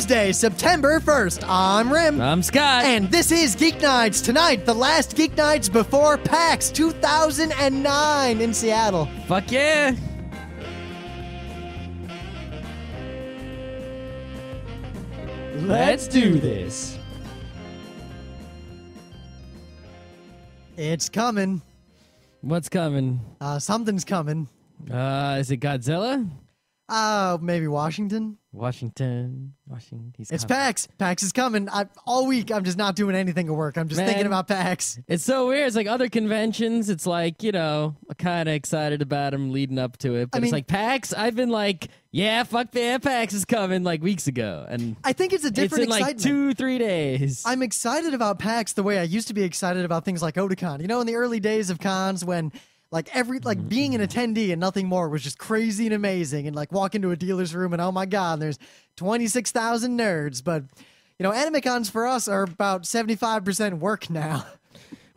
Tuesday, September 1st. I'm Rim. I'm Scott. And this is Geek Nights. Tonight, the last Geek Nights before PAX 2009 in Seattle. Fuck yeah. Let's do this. It's coming. What's coming? Something's coming. Is it Godzilla? Maybe Washington. Washington. It's PAX. PAX is coming. All week, I'm just not doing anything at work. I'm just thinking about PAX. It's so weird. It's like other conventions. It's like, I'm kind of excited about them leading up to it. But it's like PAX. I've been like, yeah, fuck yeah, PAX is coming like weeks ago. And I think it's a different excitement. It's in like 2-3 days. I'm excited about PAX the way I used to be excited about things like Otakon. In the early days of cons when being an attendee and nothing more was just crazy and amazing, and walk into a dealer's room and oh my god, there's 26,000 nerds. But anime cons for us are about 75% work now.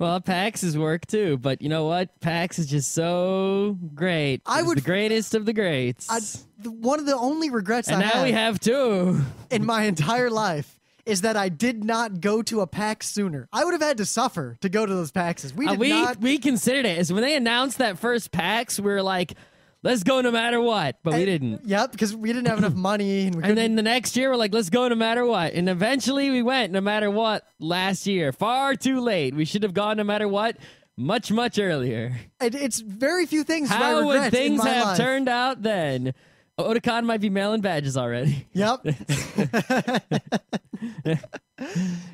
Well, PAX is work too, but you know what? PAX is just so great. It's the greatest of the greats. One of the only regrets and now we have two in my entire life is that I did not go to a PAX sooner. I would have had to suffer to go to those PAXs. We considered it. As when they announced that first PAX, we were like, let's go no matter what. But we didn't. Yep, because we didn't have enough money. And then the next year, we're like, let's go no matter what. And eventually we went no matter what last year. Far too late. We should have gone no matter what much, much earlier. It's very few things I How regret would things in my have life. turned out then? Otakon might be mailing badges already. Yep.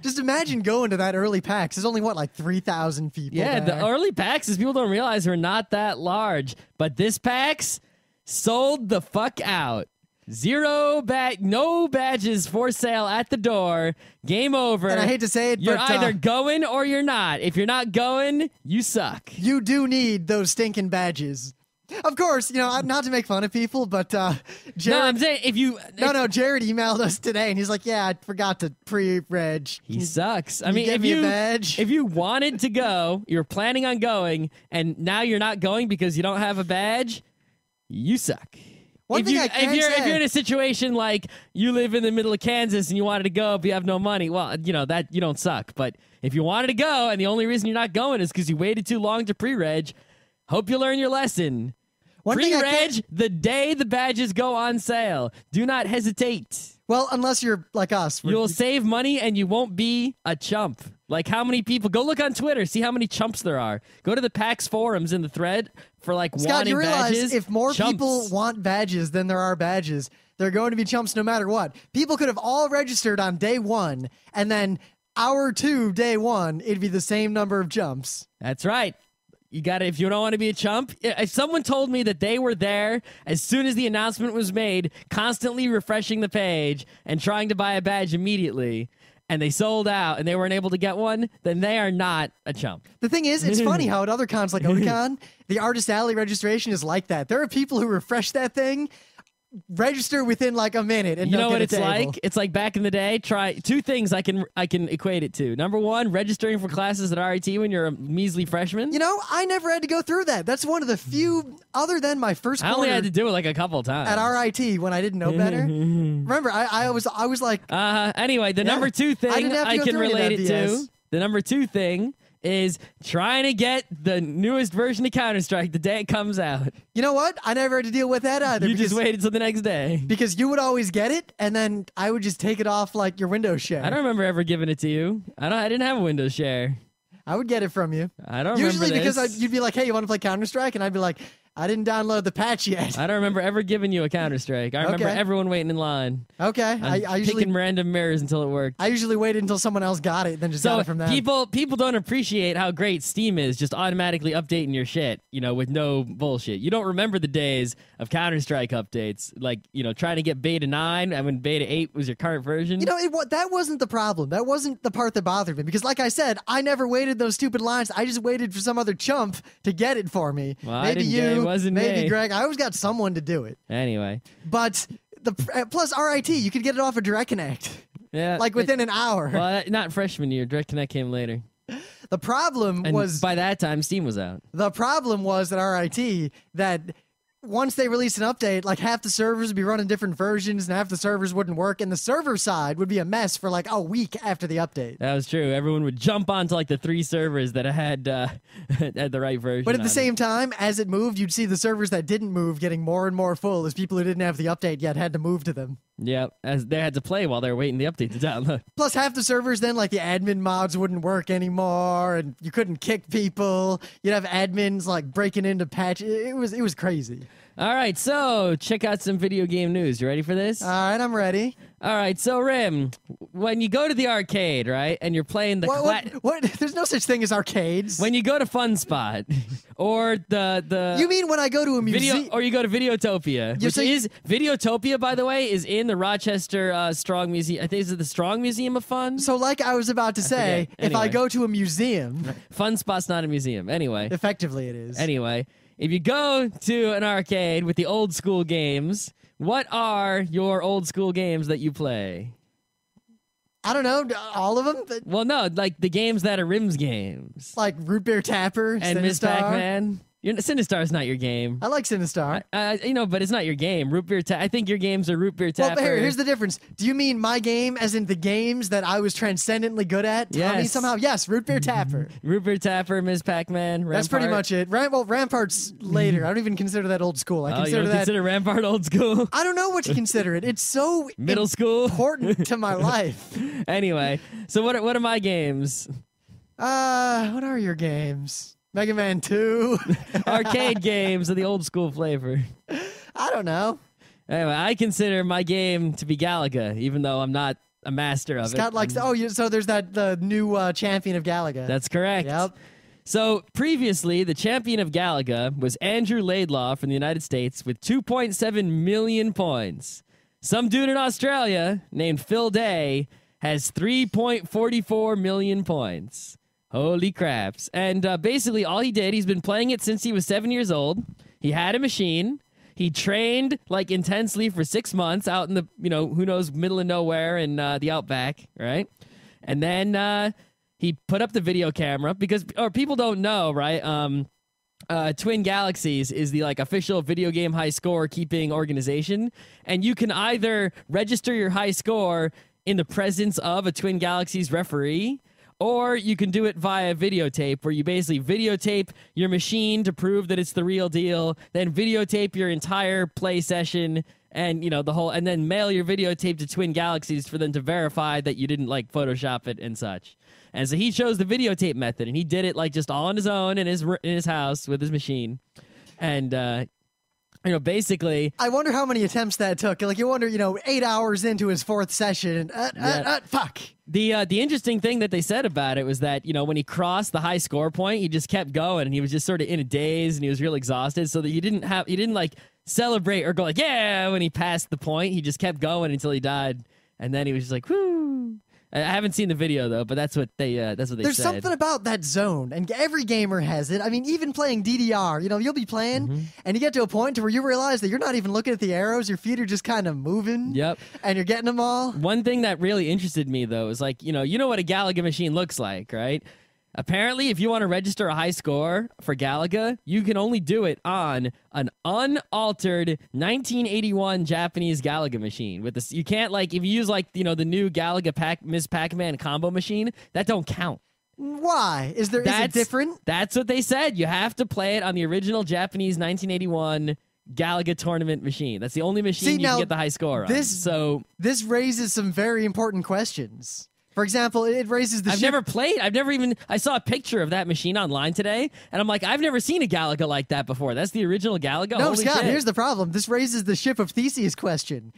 Just imagine going to that early PAX. There's only, 3,000 people Yeah, there. the early PAXs, people don't realize, are not that large. But this PAX sold the fuck out. No badges for sale at the door. Game over. And I hate to say it, you're but either going or you're not. If you're not going, you suck. You do need those stinking badges. Of course, not to make fun of people, but Jared... No, I'm saying if you... Jared emailed us today, and he's like, yeah, I forgot to pre-reg. He sucks. I mean, if you wanted to go, you're planning on going, and now you're not going because you don't have a badge, you suck. If you're in a situation like you live in the middle of Kansas and you wanted to go but you have no money, well, that you don't suck. But if you wanted to go and the only reason you're not going is because you waited too long to pre-reg, hope you learn your lesson. Pre-reg the day the badges go on sale. Do not hesitate. Well, unless you're like us. You'll save money and you won't be a chump. Like how many people... Go look on Twitter. See how many chumps there are. Go to the PAX forums in the thread for Scott, wanting you realize badges. If more chumps. people want badges than there are badges, they're going to be chumps no matter what. People could have all registered on day one, and then hour two, day one, it'd be the same number of jumps. That's right. You got it. If you don't want to be a chump, if someone told me that they were there as soon as the announcement was made, constantly refreshing the page and trying to buy a badge immediately, and they sold out and they weren't able to get one, then they are not a chump. The thing is, it's funny how at other cons like Otakon, the Artist Alley registration is like that. There are people who refresh that thing, register within a minute, and you know don't what get a it's table. like? It's like back in the day. Try two things I can equate it to. Number one, registering for classes at RIT when you're a measly freshman. I never had to go through that. That's one of the few, other than my first quarter. I only had to do it a couple times at RIT when I didn't know better. Remember, I was like. Anyway, the number two thing I can relate it to. The number two thing is trying to get the newest version of Counter-Strike the day it comes out. You know what? I never had to deal with that either. You just waited till the next day. Because you would always get it, and then I would just take it off your Windows share. I don't remember ever giving it to you. I didn't have a Windows share. I would get it from you. I don't remember Usually this. because you'd be like, hey, you want to play Counter-Strike? And I'd be like, I didn't download the patch yet. I don't remember ever giving you a Counter-Strike. I remember everyone waiting in line. Okay. I usually picking random mirrors until it worked. I usually waited until someone else got it, then just got it from them. People don't appreciate how great Steam is, just automatically updating your shit, with no bullshit. You don't remember the days of Counter-Strike updates, trying to get Beta 9 and when Beta 8 was your current version. That wasn't the problem. That wasn't the part that bothered me. Because like I said, I never waited those stupid lines. I just waited for some other chump to get it for me. Well, maybe it wasn't maybe me. Greg. I always got someone to do it. Anyway. But plus RIT, you could get it off of Direct Connect. Yeah. Within an hour. Well, not freshman year. Direct Connect came later. The problem was... by that time, Steam was out. The problem was at RIT that once they released an update, like half the servers would be running different versions and half the servers wouldn't work, and the server side would be a mess for like a week after the update. That was true. Everyone would jump onto like the 3 servers that had had the right version. But at the same time, as it moved, you'd see the servers that didn't move getting more and more full as people who didn't have the update yet had to move to them. Yeah, as they had to play while they were waiting the update to download. Plus, half the servers then, like the admin mods wouldn't work anymore, and you couldn't kick people. You'd have admins like breaking into patches. It was crazy. All right, so check out some video game news. You ready for this? All right, I'm ready. All right, so Rim, when you go to the arcade, right, and you're playing the what? There's no such thing as arcades. When you go to Fun Spot, or the You mean when I go to a museum? Or you go to Videotopia, which is Videotopia, by the way, is in the Rochester Strong Museum. I think it's the Strong Museum of Fun. So, like I was about to say, if I go to a museum, Fun Spot's not a museum. Anyway, effectively it is. Anyway. If you go to an arcade with the old school games, what are your old school games that you play? I don't know, all of them? Well, no, like the games that are Rim's games. Like Root Beer Tapper, and Ms. Pac-Man. Sinistar's not your game. I like Sinistar. But it's not your game. Root Beer I think your games are Root Beer Tapper. Well, here's the difference. Do you mean my game as in the games that I was transcendently good at? Yes. I mean, somehow, yes, Root Beer Tapper. Root Beer Tapper, Ms. Pac-Man, Rampart. That's pretty much it. Rampart's later. I don't even consider that old school. I consider Rampart old school? I don't know what to consider it. It's so middle school important to my life. Anyway, so what are my games? What are your games? Mega Man 2. Arcade games of the old school flavor. I don't know. Anyway, I consider my game to be Galaga, even though I'm not a master of Scott it. likes... so there's the new champion of Galaga. That's correct. Yep. So previously, the champion of Galaga was Andrew Laidlaw from the United States with 2.7 million points. Some dude in Australia named Phil Day has 3.44 million points. Holy craps. And basically all he did, he's been playing it since he was 7 years old. He had a machine. He trained like intensely for 6 months out in the, who knows, middle of nowhere in the outback, right? And then he put up the video camera because people don't know, right? Twin Galaxies is the official video game high score keeping organization. And you can either register your high score in the presence of a Twin Galaxies referee, or you can do it via videotape, where you basically videotape your machine to prove that it's the real deal, then videotape your entire play session and, and then mail your videotape to Twin Galaxies for them to verify that you didn't, Photoshop it and such. And so he chose the videotape method, and he did it, just all on his own in his house with his machine. And, basically... I wonder how many attempts that took. You wonder, 8 hours into his 4th session, fuck. The interesting thing that they said about it was that, when he crossed the high score point, he just kept going, and he was just sort of in a daze, and he was real exhausted, so that he didn't celebrate or go yeah, when he passed the point. He just kept going until he died, and then he was just like, whoo. I haven't seen the video though, but that's what they said. There's something about that zone, and every gamer has it. I mean, even playing DDR, you'll be playing, and you get to a point to where you realize that you're not even looking at the arrows; your feet are just kind of moving. Yep, and you're getting them all. One thing that really interested me though is you know what a Galaga machine looks like, right? Apparently, if you want to register a high score for Galaga, you can only do it on an unaltered 1981 Japanese Galaga machine. With this, you can't if you use the new Galaga Ms. Pac-Man combo machine, that don't count. Why? Is it different? That's what they said. You have to play it on the original Japanese 1981 Galaga tournament machine. That's the only machine you can get the high score on. This raises some very important questions. For example, it raises the... I've never played. I saw a picture of that machine online today, and I'm like, I've never seen a Galaga like that before. That's the original Galaga? No, Holy Scott, shit. Here's the problem. This raises the Ship of Theseus question.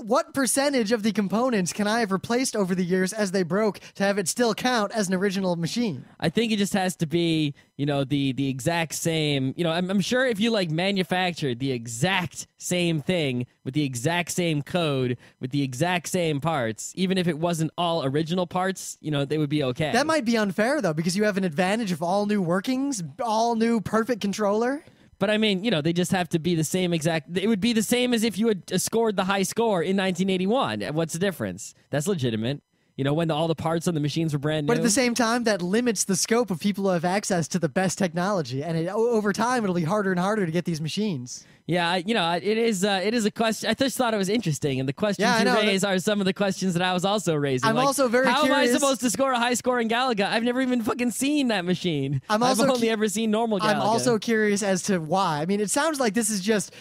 What percentage of the components can I have replaced over the years as they broke to have it still count as an original machine? I think it just has to be, the exact same. I'm sure if you manufactured the exact same thing with the exact same code with the exact same parts, even if it wasn't all original parts, they would be okay. That might be unfair though, because you have an advantage of all new workings, all new perfect controller. But I mean, they just have to be the same exact... It would be the same as if you had scored the high score in 1981. What's the difference? That's legitimate. when all the parts on the machines were brand new. But at the same time, that limits the scope of people who have access to the best technology, and over time, it'll be harder and harder to get these machines. Yeah, it is a question. I just thought it was interesting, and the questions you raise are some of the questions that I was also raising. I'm also very curious. How am I supposed to score a high score in Galaga? I've never even fucking seen that machine. I've only ever seen normal Galaga. I'm also curious as to why. I mean, it sounds like this is just,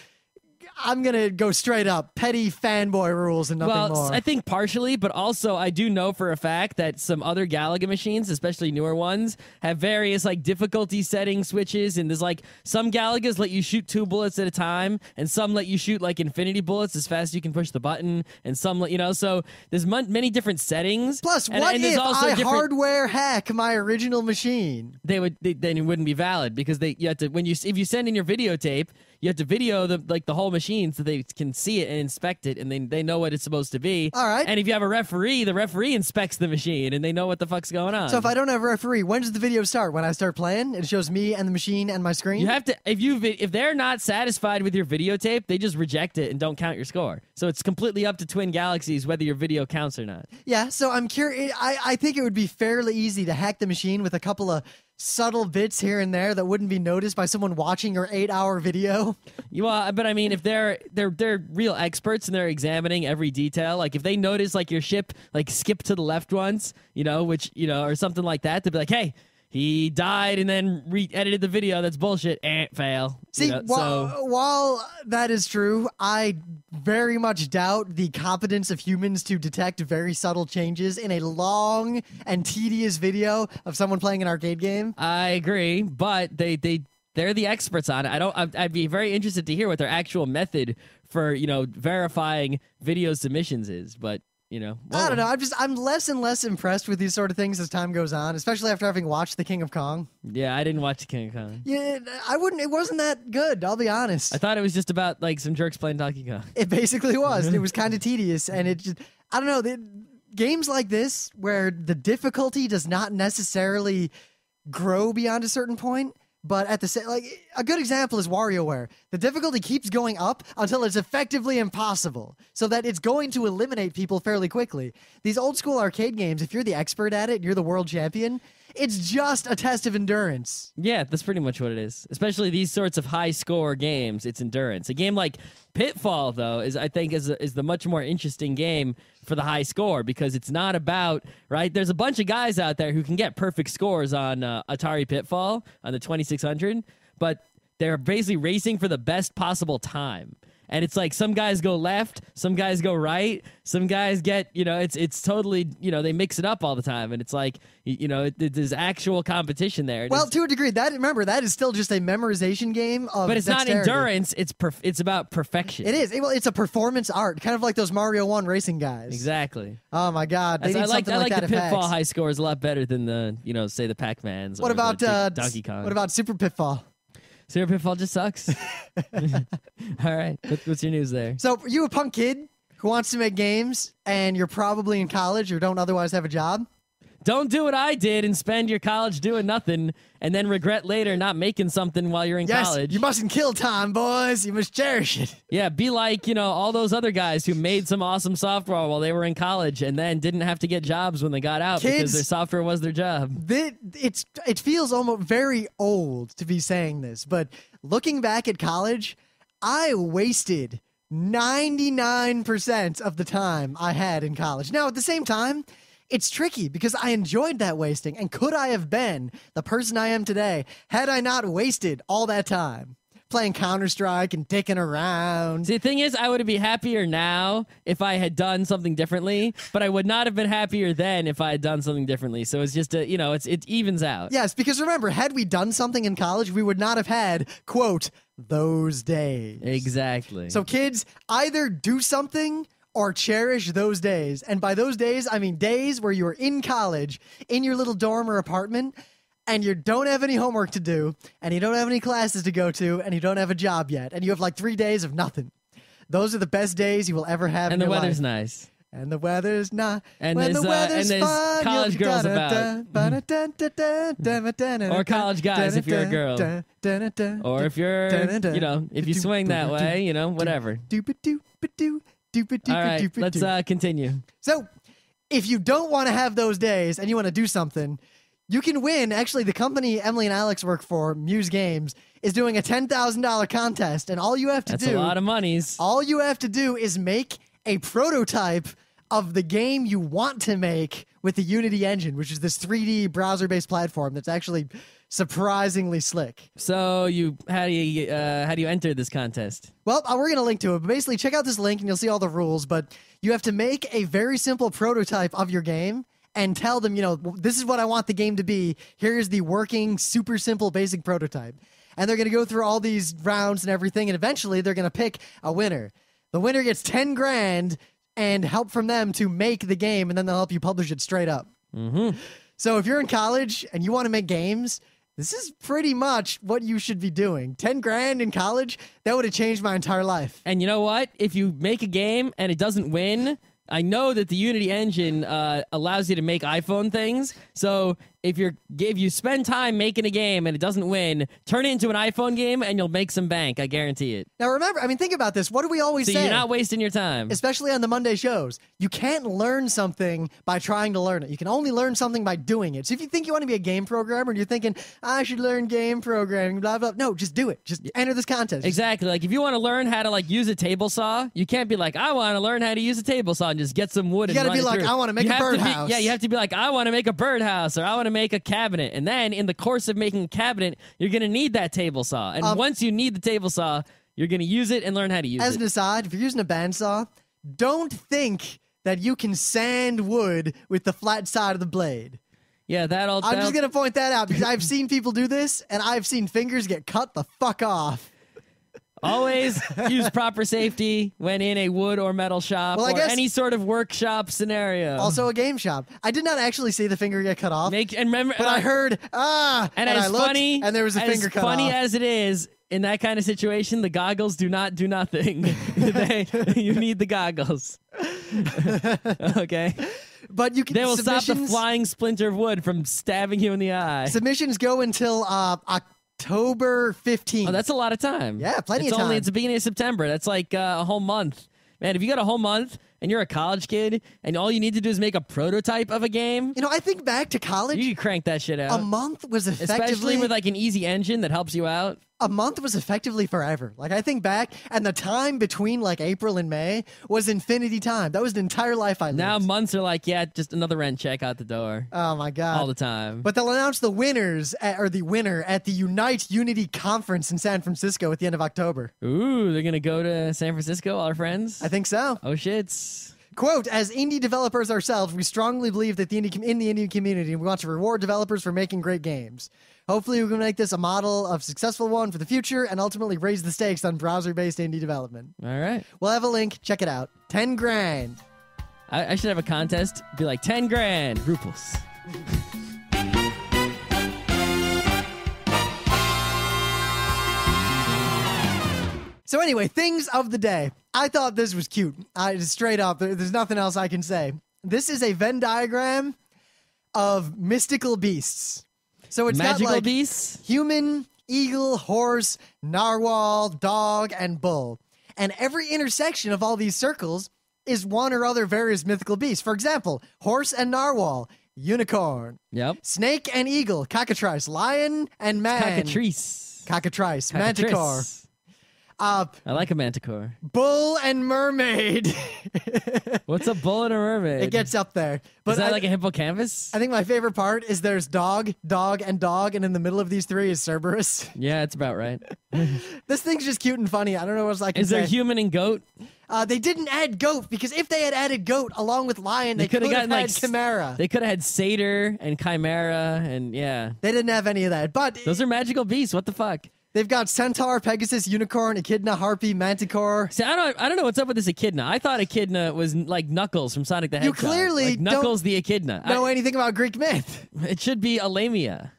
I'm going to go straight up, petty fanboy rules and nothing more. I think partially, but also I do know for a fact that some other Galaga machines, especially newer ones, have various difficulty setting switches, and there's some Galagas let you shoot 2 bullets at a time, and some let you shoot infinity bullets as fast as you can push the button, and some let, so there's many different settings. Plus, what if I hardware hack my original machine? Then it wouldn't be valid, because you have to, if you send in your videotape, you have to video the whole machine so they can see it and inspect it, and they know what it's supposed to be. All right. And if you have a referee, the referee inspects the machine, and they know what the fuck's going on. So if I don't have a referee, when does the video start? When I start playing? It shows me and the machine and my screen? You have to, if they're not satisfied with your videotape, they just reject it and don't count your score. So it's completely up to Twin Galaxies whether your video counts or not. Yeah, so I'm curious. I think it would be fairly easy to hack the machine with a couple of subtle bits here and there that wouldn't be noticed by someone watching your 8-hour video. Well, but I mean, if they're real experts and they're examining every detail, if they notice your ship skipped to the left once, which or something like that, they'd be like, hey, he died and then re-edited the video. That's bullshit. Fail. See, while that is true, I very much doubt the competence of humans to detect very subtle changes in a long and tedious video of someone playing an arcade game. I agree, but they're the experts on it. I'd be very interested to hear what their actual method for verifying video submissions is, but. I don't know. I'm less and less impressed with these sort of things as time goes on, especially after having watched The King of Kong. Yeah, I didn't watch The King of Kong. Yeah, it wasn't that good, I'll be honest. I thought it was just about some jerks playing Donkey Kong. It basically was. It was kind of tedious, and it just, I don't know, games like this where the difficulty does not necessarily grow beyond a certain point, but at the same, a good example is WarioWare. The difficulty keeps going up until it's effectively impossible, so that it's going to eliminate people fairly quickly. These old school arcade games, if you're the expert at it and you're the world champion, it's just a test of endurance. Yeah, that's pretty much what it is. Especially these sorts of high score games, it's endurance. A game like Pitfall, though, is the much more interesting game for the high score, because it's not about, right? There's a bunch of guys out there who can get perfect scores on Atari Pitfall on the 2600, but they're basically racing for the best possible time. And it's some guys go left, some guys go right, some guys get, it's totally, they mix it up all the time. And it's there's actual competition there. To a degree, that is still just a memorization game of But it's dexterity. not endurance, it's about perfection. It is. Well, it's a performance art, kind of like those Mario 1 racing guys. Exactly. Oh my God. They need something like that the Pitfall PAX. high scores a lot better than the, say the Pac-Mans What or about the Donkey Kong. What about Super Pitfall? Super Pitfall just sucks. All right. What's your news there? So, are you a punk kid who wants to make games and you're probably in college or don't otherwise have a job? Don't do what I did and spend your college doing nothing and then regret later not making something while you're in college. You mustn't kill time, boys. You must cherish it. Yeah, be like, all those other guys who made some awesome software while they were in college and then didn't have to get jobs when they got out because their software was their job. It feels almost very old to be saying this, but looking back at college, I wasted 99% of the time I had in college. Now, at the same time, it's tricky because I enjoyed that wasting, and could I have been the person I am today had I not wasted all that time playing Counter-Strike and dicking around? See, the thing is, I would be happier now if I had done something differently, but I would not have been happier then if I had done something differently. So it's just it evens out. Yes, because remember, had we done something in college, we would not have had, quote, those days. Exactly. So kids, either do something or cherish those days. And by those days, I mean days where you are in college, in your little dorm or apartment, and you don't have any homework to do, and you don't have any classes to go to, and you don't have a job yet, and you have 3 days of nothing. Those are the best days you will ever have in your life. And the weather's nice. And the weather's not. And when there's, the weather's and there's fun, college girls about. Or college guys if you're a girl. Or if you're, if you swing that way, whatever. All right, let's continue. So, if you don't want to have those days and you want to do something, you can win. Actually, the company Emily and Alex work for, Muse Games, is doing a $10,000 contest, and all you have to That's do— a lot of monies. All you have to do is make a prototype of the game you want to make with the Unity engine, which is this 3D browser-based platform that's actually surprisingly slick. So how do you enter this contest? Well, we're gonna link to it, but basically check out this link and you'll see all the rules. But you have to make a very simple prototype of your game and tell them, this is what I want the game to be. Here's the working, super simple, basic prototype. And they're gonna go through all these rounds and everything, and eventually they're gonna pick a winner. The winner gets 10 grand and help from them to make the game, and then they'll help you publish it straight up. Mm-hmm. So if you're in college and you want to make games, this is pretty much what you should be doing. 10 grand in college, that would have changed my entire life. And you know what? If you make a game and it doesn't win, I know that the Unity engine allows you to make iPhone things. So if you spend time making a game and it doesn't win, turn it into an iPhone game and you'll make some bank. I guarantee it. Now remember, think about this. What do we always say? So you're not wasting your time. Especially on the Monday shows. You can't learn something by trying to learn it. You can only learn something by doing it. So if you think you want to be a game programmer and you're thinking, I should learn game programming, blah, blah, no, just do it. Just enter this contest. Exactly. Like if you want to learn how to use a table saw, you can't be like, I want to learn how to use a table saw and just get some wood. You got to be like, I want to make a birdhouse. Yeah, you have to be like, I want to make a birdhouse or I want to make a cabinet. And then in the course of making a cabinet, you're going to need that table saw. And once you need the table saw, you're going to use it and learn how to use it. As an aside, if you're using a bandsaw, don't think that you can sand wood with the flat side of the blade. Yeah, I'm just going to point that out because I've seen people do this, and I've seen fingers get cut the fuck off. Always use proper safety when in a wood or metal shop or any sort of workshop scenario. Also a game shop. I did not actually see the finger get cut off. But I heard, and I looked, and there was a finger cut off. As funny as it is, in that kind of situation, the goggles do not do nothing. You need the goggles. Okay? But you can. They will stop the flying splinter of wood from stabbing you in the eye. Submissions go until October 15th. Oh, that's a lot of time. Yeah, plenty of time. It's the beginning of September. That's like a whole month. Man, if you got a whole month and you're a college kid and all you need to do is make a prototype of a game. I think back to college. You could crank that shit out. A month was effectively. Especially with like an easy engine that helps you out. A month was effectively forever. Like, I think back, and the time between like April and May was infinity time. That was the entire life I lived. Now months are like, just another rent check out the door. Oh my God. All the time. But they'll announce the winners, or the winner, at the Unite Unity Conference in San Francisco at the end of October. Ooh, they're going to go to San Francisco, all our friends? I think so. Oh, shits. Quote, as indie developers ourselves, we strongly believe that in the indie community, we want to reward developers for making great games. Hopefully, we can make this a model of successful one for the future and ultimately raise the stakes on browser-based indie development. All right. We'll have a link. Check it out. 10 grand. I should have a contest. Be like, 10 grand. Ruples. So anyway, things of the day. I thought this was cute. Straight up, there's nothing else I can say. This is a Venn diagram of mystical beasts. So it's magical got like beasts? Human, eagle, horse, narwhal, dog, and bull. And every intersection of all these circles is one or other various mythical beast. For example, horse and narwhal, unicorn. Yep. Snake and eagle, cockatrice, lion and man. Cockatrice, manticore. I like a manticore. Bull and mermaid. What's a bull and a mermaid? It gets up there. But is that like a hippocampus? I think my favorite part is there's dog, and dog, and in the middle of these three is Cerberus. Yeah, it's about right. This thing's just cute and funny. I don't know what else I can say. Is there human and goat? They didn't add goat because if they had added goat along with lion, they could have had like chimera. They could have had satyr and chimera and yeah. They didn't have any of that. But those are magical beasts. What the fuck? They've got centaur, pegasus, unicorn, echidna, harpy, manticore. See, I don't know what's up with this echidna. I thought echidna was like Knuckles from Sonic the Hedgehog. You clearly like Knuckles the echidna. Know anything about Greek myth? It should be a lamia.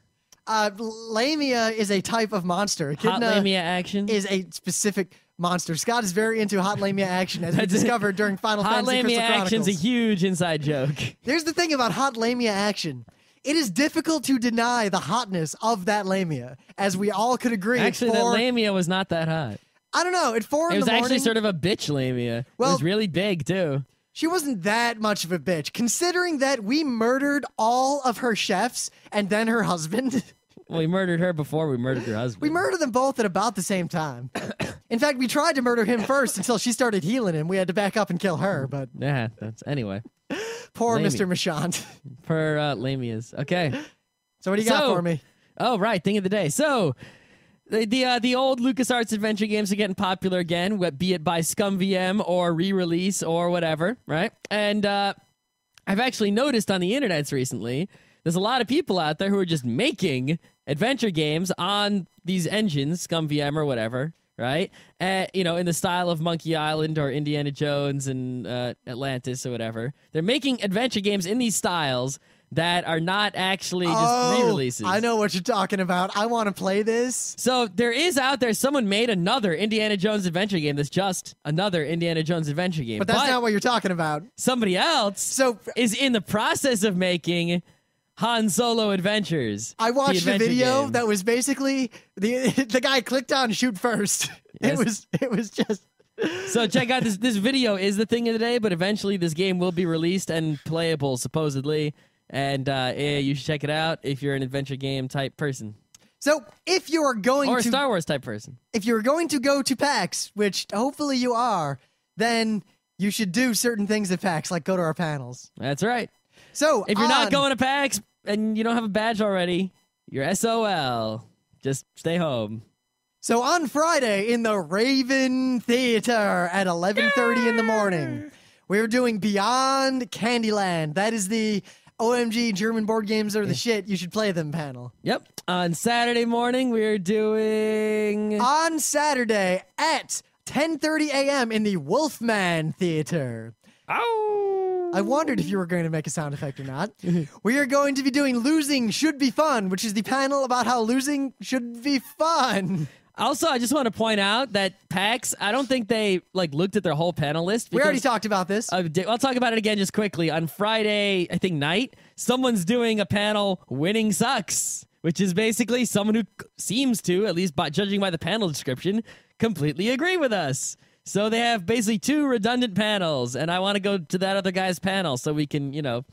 Lamia is a type of monster. Echidna hot lamia action is a specific monster. Scott is very into hot lamia action, as we discovered during Final Fantasy Crystal Chronicles. Hot lamia action's a huge inside joke. Here's the thing about hot lamia action. It is difficult to deny the hotness of that lamia, as we all could agree. Actually, that lamia was not that hot. I don't know. At 4 in the morning. It was actually sort of a bitch lamia. Well, it was really big, too. She wasn't that much of a bitch, considering that we murdered all of her chefs and then her husband. Well, we murdered her before we murdered her husband. We murdered them both at about the same time. In fact, we tried to murder him first until she started healing him. We had to back up and kill her, but... Yeah, that's... Anyway. Poor Lamey. Mr. Machant. Per Lamias. Okay. So what do you got for me? Oh, right. Thing of the day. So... The old LucasArts adventure games are getting popular again, be it by ScumVM or re-release or whatever, right? And I've actually noticed on the internets recently, there's a lot of people out there who are just making adventure games on these engines, ScumVM or whatever, right? You know, in the style of Monkey Island or Indiana Jones and Atlantis or whatever. They're making adventure games in these styles that are not actually just re-releases. I know what you're talking about. I want to play this. So there is out there, someone made another Indiana Jones adventure game that's just another Indiana Jones adventure game. But that's not what you're talking about. Somebody else is in the process of making Han Solo Adventures. I watched a video that was basically the guy clicked on shoot first. Yes. It was just... So check out this video is the thing of the day, but eventually this game will be released and playable, supposedly. And you should check it out if you're an adventure game type person. So if you are going or a Star Wars type person. If you're going to go to PAX, which hopefully you are, then you should do certain things at PAX, like go to our panels. That's right. So if you're not going to PAX and you don't have a badge already, you're SOL. Just stay home. So on Friday in the Raven Theater at 11:30 in the morning, we're doing Beyond Candyland. That is the OMG German board games are the shit. You should play them panel. Yep. On Saturday morning, we're doing... On Saturday at 10:30 a.m. in the Wolfman Theater. Oh! I wondered if you were going to make a sound effect or not. We are going to be doing Losing Should Be Fun, which is the panel about how losing should be fun. Also, I just want to point out that PAX, I don't think they looked at their whole panel list. We already talked about this. I'll talk about it again just quickly. On Friday, I think night, someone's doing a panel, Winning Sucks, which is basically someone who seems to, at least judging by the panel description, completely agree with us. So they have basically two redundant panels, and I want to go to that other guy's panel so we can,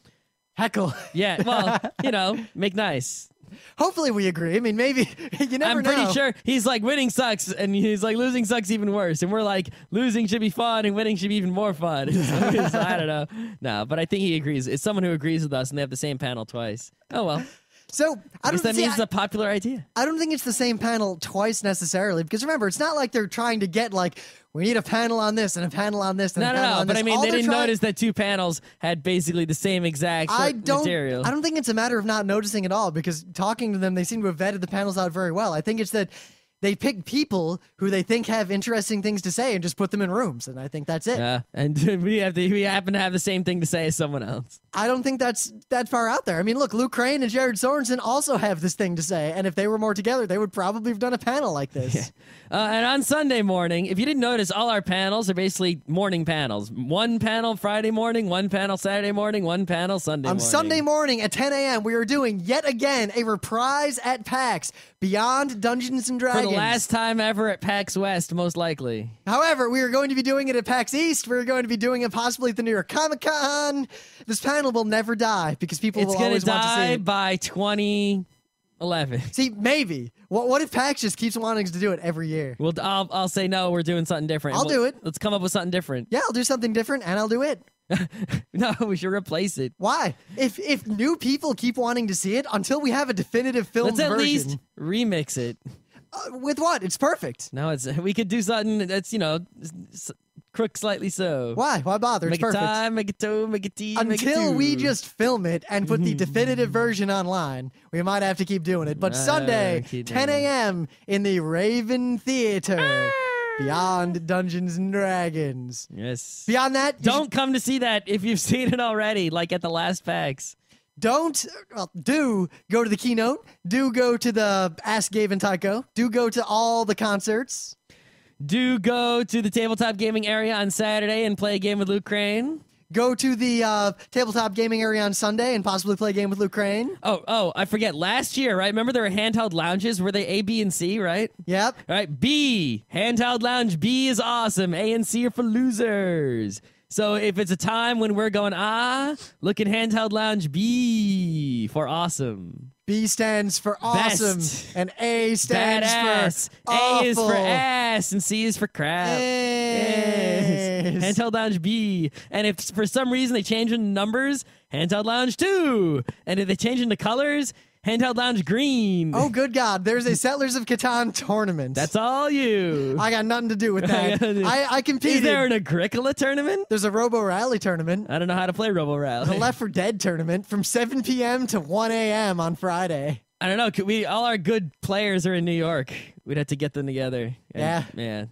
heckle. Yeah, well, make nice. Hopefully we agree. I mean, maybe you never know. I'm pretty sure he's like winning sucks, and he's like losing sucks even worse. And we're like losing should be fun, and winning should be even more fun. So, I don't know. No, but I think he agrees. It's someone who agrees with us, and they have the same panel twice. Oh well. So I don't that means it's a popular idea. I don't think it's the same panel twice necessarily, because remember, it's not like they're trying to get we need a panel on this and a panel on this and a panel on this. But I mean, they didn't notice that two panels had basically the same exact material. I don't think it's a matter of not noticing at all, because talking to them, they seem to have vetted the panels out very well. I think it's that they pick people who they think have interesting things to say and just put them in rooms, and I think that's it. Yeah, and we happen to have the same thing to say as someone else. I don't think that's that far out there. I mean, look, Luke Crane and Jared Sorensen also have this thing to say, and if they were more together, they would probably have done a panel like this. Yeah. And on Sunday morning, if you didn't notice, all our panels are basically morning panels. One panel Friday morning, one panel Saturday morning, one panel Sunday morning. On Sunday morning at 10 a.m., we are doing, yet again, a reprise at PAX, Beyond Dungeons & Dragons. For the last time ever at PAX West, most likely. However, we are going to be doing it at PAX East. We're going to be doing it possibly at the New York Comic Con. This panel will never die because people will always want to see it. It's going to die by 2011. See, maybe. What if PAX just keeps wanting to do it every year? Well, I'll say no, we're doing something different. I'll do it. Let's come up with something different. Yeah, I'll do something different, and I'll do it. No, we should replace it. Why? If new people keep wanting to see it, until we have a definitive film version. Let's at least remix it. With what? It's perfect. No, we could do something that's, crook slightly so. Why? Why bother? It's perfect. Make it time, make it two, make it tea, Until we just film it and put the definitive version online, we might have to keep doing it. But Sunday, 10 a.m. in the Raven Theater. Beyond Dungeons and Dragons. Yes. Beyond that, don't come to see that if you've seen it already, like at the last PAX. Do go to the keynote. Do go to the Ask Gabe and Tycho. Do go to all the concerts. Do go to the tabletop gaming area on Saturday and play a game with Luke Crane. Go to the tabletop gaming area on Sunday and possibly play a game with Luke Crane. Oh, I forget. Last year, right? Remember there were handheld lounges? Were they A, B, and C, right? Yep. All right, B. Handheld lounge B is awesome. A and C are for losers. So if it's a time when we're going, look at Handheld Lounge B for awesome. B stands for awesome, Best. and A stands Badass. for A awful. is for ass, and C is for crap. Yes. Handheld Lounge B. And if for some reason they change in numbers, Handheld Lounge 2. And if they change into colors, Handheld Lounge Green. Oh, good God. There's a Settlers of Catan tournament. That's all you. I got nothing to do with that. I competed. Is there an Agricola tournament? There's a Robo Rally tournament. I don't know how to play Robo Rally. The Left 4 Dead tournament from 7 p.m. to 1 a.m. on Friday. I don't know. Could we? All our good players are in New York. We'd have to get them together. Yeah.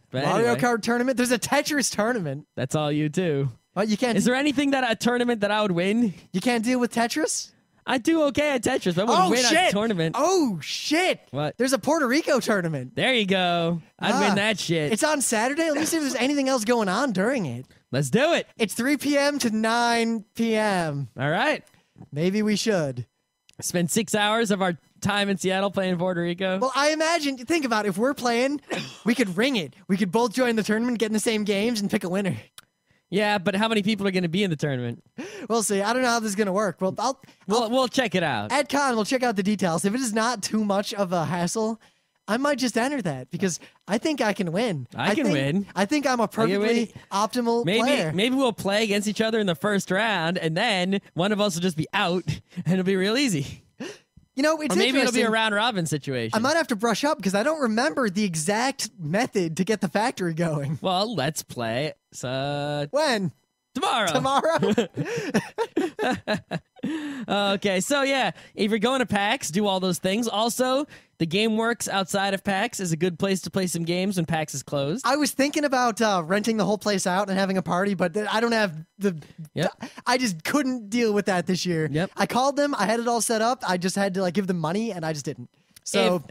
But Mario anyway, Kart tournament. There's a Tetris tournament. that's all you too. But you can't. Is there anything that a tournament that I would win? You can't deal with Tetris? I do okay at Tetris, but I wouldn't win shit! a tournament. Oh shit! What? There's a Puerto Rico tournament. There you go. I'd win that shit. It's on Saturday. Let me see if there's anything else going on during it. Let's do it. It's 3 p.m. to 9 p.m. All right. Maybe we should. Spend 6 hours of our time in Seattle playing Puerto Rico. Well, I imagine, think about it. If we're playing, we could ring it. We could both join the tournament, get in the same games, and pick a winner. Yeah, but how many people are going to be in the tournament? We'll see. I don't know how this is going to work. Well, We'll check it out. at Con, we'll check out the details. If it is not too much of a hassle, I might just enter that because I think I can win. I can win. I think I'm a perfectly optimal player. Maybe we'll play against each other in the first round, and then one of us will just be out, and it'll be real easy. You know, it's Or maybe it'll be a interesting. round robin situation. I might have to brush up because I don't remember the exact method to get the factory going. Well, let's play When? tomorrow. Tomorrow? Okay, so yeah, if you're going to PAX, do all those things. Also, the Game Works outside of PAX is a good place to play some games when PAX is closed. I was thinking about renting the whole place out and having a party, but I don't have the... Yep. I just couldn't deal with that this year. Yep. I called them. I had it all set up. I just had to give them money, and I just didn't. So...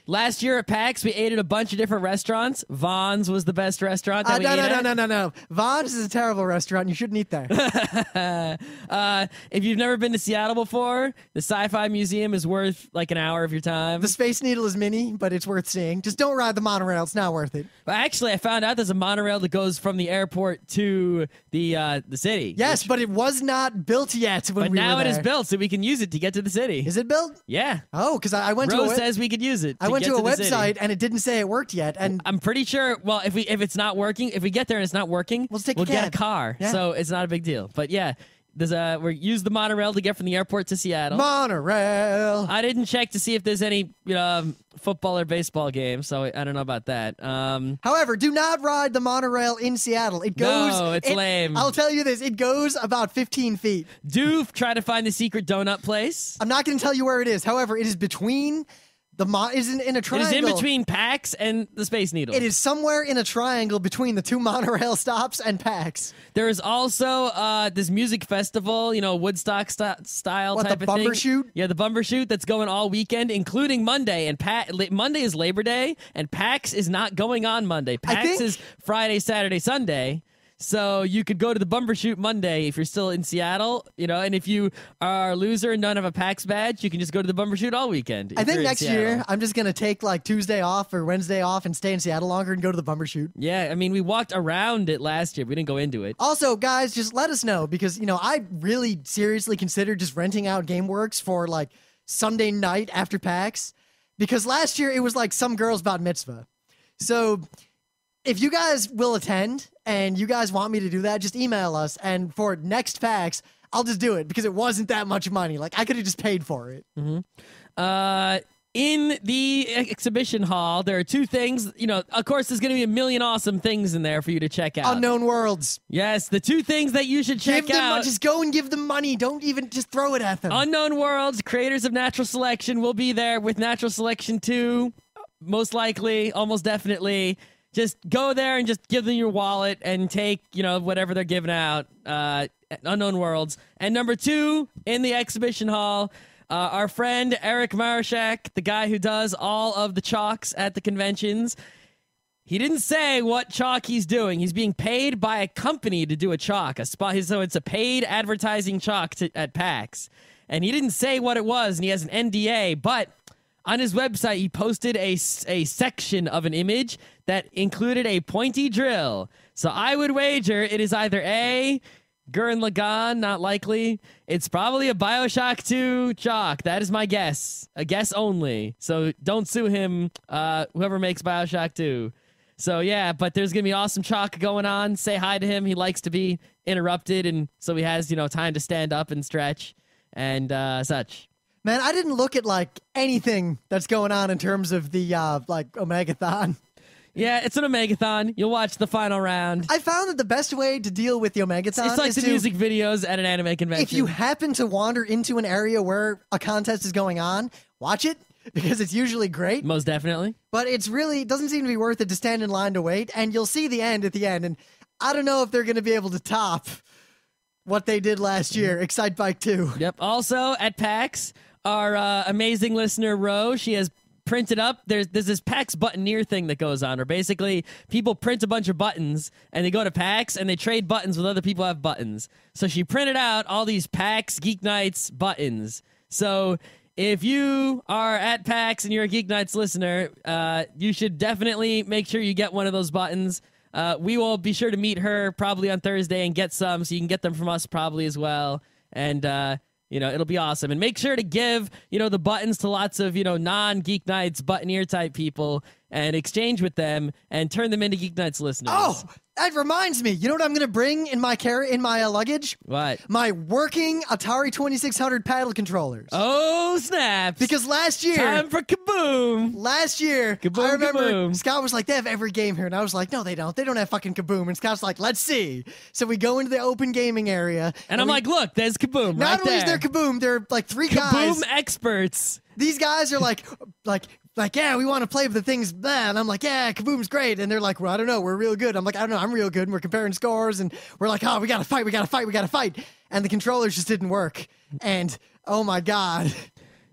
Last year at PAX, we ate at a bunch of different restaurants. Vaughn's was the best restaurant that we ate at. No. Vaughn's is a terrible restaurant. You shouldn't eat there. If you've never been to Seattle before, the Sci-Fi Museum is worth like an hour of your time. The Space Needle is mini, but it's worth seeing. Just don't ride the monorail. It's not worth it. But actually, I found out there's a monorail that goes from the airport to the city. Yes, but it was not built yet when But we now were it there. is built, so we can use it to get to the city. Is it built? Yeah. Oh, because I went Rose to says we could use it. I went get to a the city. website and it didn't say it worked yet. And I'm pretty sure. Well, if it's not working, if we get there and it's not working, We'll take a we'll get a cab. car. Yeah. So it's not a big deal. But yeah, we use the monorail to get from the airport to Seattle. monorail. I didn't check to see if there's any football or baseball games, so I don't know about that. However, do not ride the monorail in Seattle. It goes. No, it's lame. I'll tell you this: it goes about 15 feet. Do try to find the secret donut place. I'm not going to tell you where it is. However, it is between isn't in a It triangle. is in between PAX and the Space Needle. It is somewhere in a triangle between the two monorail stops and PAX. There is also this music festival, Woodstock style What, type the of thing. Bumbershoot? Yeah, the Bumbershoot that's going all weekend, including Monday. And Monday is Labor Day, and PAX is not going on Monday. PAX is Friday, Saturday, Sunday. So you could go to the Bumbershoot Monday if you're still in Seattle, and if you are a loser and don't have a PAX badge, you can just go to the Bumbershoot all weekend. I think next year I'm just going to take Tuesday off or Wednesday off and stay in Seattle longer and go to the Bumbershoot. Yeah, I mean, we walked around it last year. We didn't go into it. Also, guys, just let us know because, I really seriously considered just renting out GameWorks for Sunday night after PAX because last year it was some girl's bat mitzvah. So if you guys will attend and you guys want me to do that, just email us. And for next PAX, I'll just do it because it wasn't that much money. I could have just paid for it. Mm-hmm. In the exhibition hall, there are two things. Of course, there's going to be a million awesome things in there for you to check out. Unknown Worlds. Yes, the two things that you should check out. Just go and give them money. Don't even just throw it at them. Unknown Worlds, creators of Natural Selection, will be there with Natural Selection 2, most likely, almost definitely. Just go there and just give them your wallet and take, whatever they're giving out. Unknown Worlds. And number two, in the exhibition hall, our friend Eric Marashak, the guy who does all of the chalks at the conventions, he didn't say what chalk he's doing. He's being paid by a company to do a chalk, so it's a paid advertising chalk at PAX. And he didn't say what it was, and he has an NDA, but on his website, he posted a section of an image that included a pointy drill. So I would wager it is either A, Gurren Lagann, not likely. It's probably a BioShock 2 chalk. That is my guess. A guess only. So don't sue him, whoever makes BioShock 2. So yeah, but there's going to be awesome chalk going on. Say hi to him. He likes to be interrupted, and so he has, time to stand up and stretch and such. Man, I didn't look at, anything that's going on in terms of the, Omegathon. Yeah, it's an Omegathon. You'll watch the final round. I found that the best way to deal with the Omegathon it's like is the music videos at an anime convention. If you happen to wander into an area where a contest is going on, watch it, because it's usually great. Most definitely. But it doesn't seem to be worth it to stand in line to wait, and you'll see the end at the end, and I don't know if they're going to be able to top what they did last year, Excite Bike 2. Yep. Also, at PAX, our amazing listener, Ro, she has printed up, there's this PAX buttoneer thing that goes on, where basically people print a bunch of buttons and they go to PAX and they trade buttons with other people who have buttons. So she printed out all these PAX Geeknights buttons. So if you are at PAX and you're a Geeknights listener, you should definitely make sure you get one of those buttons. We will be sure to meet her probably on Thursday and get some, so you can get them from us probably as well. And it'll be awesome. And make sure to give, the buttons to lots of, non-Geeknights, buttoneer type people and exchange with them and turn them into Geeknights listeners. Oh, that reminds me. You know what I'm going to bring in my luggage? What? My working Atari 2600 paddle controllers. Oh, snaps. Because last year... Time for Kaboom. Last year, Kaboom, I remember Kaboom. Scott was like, they have every game here. And I was like, no, they don't. They don't have fucking Kaboom. And Scott's like, let's see. So we go into the open gaming area. And I'm like, look, there's Kaboom Not right only there. is there Kaboom, there are like three guys. Kaboom experts. These guys are like, yeah, we want to play with the things, blah. And I'm like, yeah, Kaboom's great. And they're like, well, I don't know, we're real good. I'm like, I don't know, I'm real good. And we're comparing scores, and we're like, oh, we gotta fight. And the controllers just didn't work. And oh my God.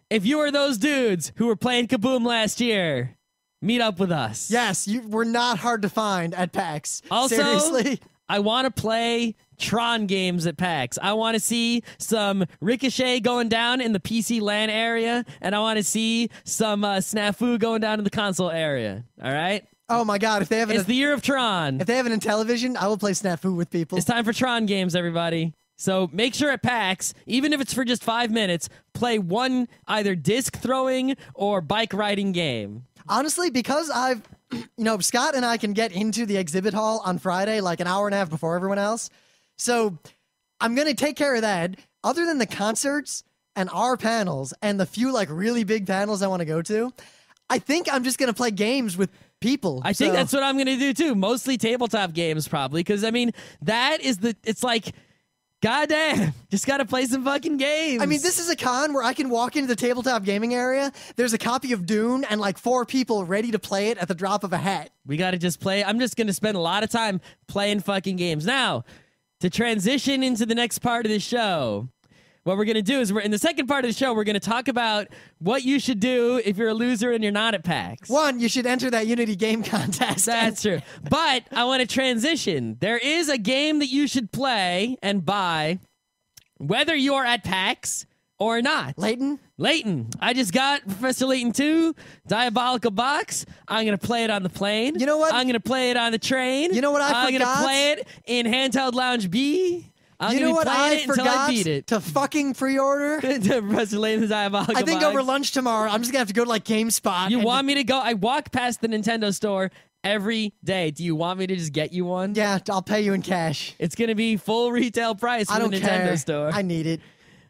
If you are those dudes who were playing Kaboom last year, meet up with us. Yes, we're not hard to find at PAX. Also, seriously. I want to play Tron games at PAX. I want to see some Ricochet going down in the PC LAN area, and I want to see some Snafu going down in the console area. All right? Oh my God, it's the year of Tron. If they have it in television, I will play Snafu with people. It's time for Tron games, everybody. So make sure at PAX, even if it's for just 5 minutes, play one either disc throwing or bike riding game. Honestly, because Scott and I can get into the exhibit hall on Friday like an hour and a half before everyone else. So I'm going to take care of that. Other than the concerts and our panels and the few really big panels I want to go to, I think I'm just going to play games with people. I think that's what I'm going to do too. Mostly tabletop games probably, because it's like, goddamn, just got to play some fucking games. I mean, this is a con where I can walk into the tabletop gaming area. There's a copy of Dune and 4 people ready to play it at the drop of a hat. We got to just play. I'm just going to spend a lot of time playing fucking games. Now, to transition into the next part of the show, what we're going to do is in the second part of the show, we're going to talk about what you should do if you're a loser and you're not at PAX. 1, you should enter that Unity game contest. That's true. But I want to transition. There is a game that you should play and buy, whether you're at PAX or not. Layton? I just got Professor Layton 2 Diabolical Box. I'm going to play it on the plane. You know what? I'm going to play it on the train. You know what I forgot? I'm going to play it in Handheld Lounge B. I'm you know what I forgot beat it. to fucking pre-order? Professor Layton's Diabolical I think Box. over lunch tomorrow, I'm just going to have to go to GameSpot. You want me to go? I walk past the Nintendo store every day. Do you want me to just get you one? Yeah, I'll pay you in cash. It's going to be full retail price I from don't the Nintendo care. store. I need it.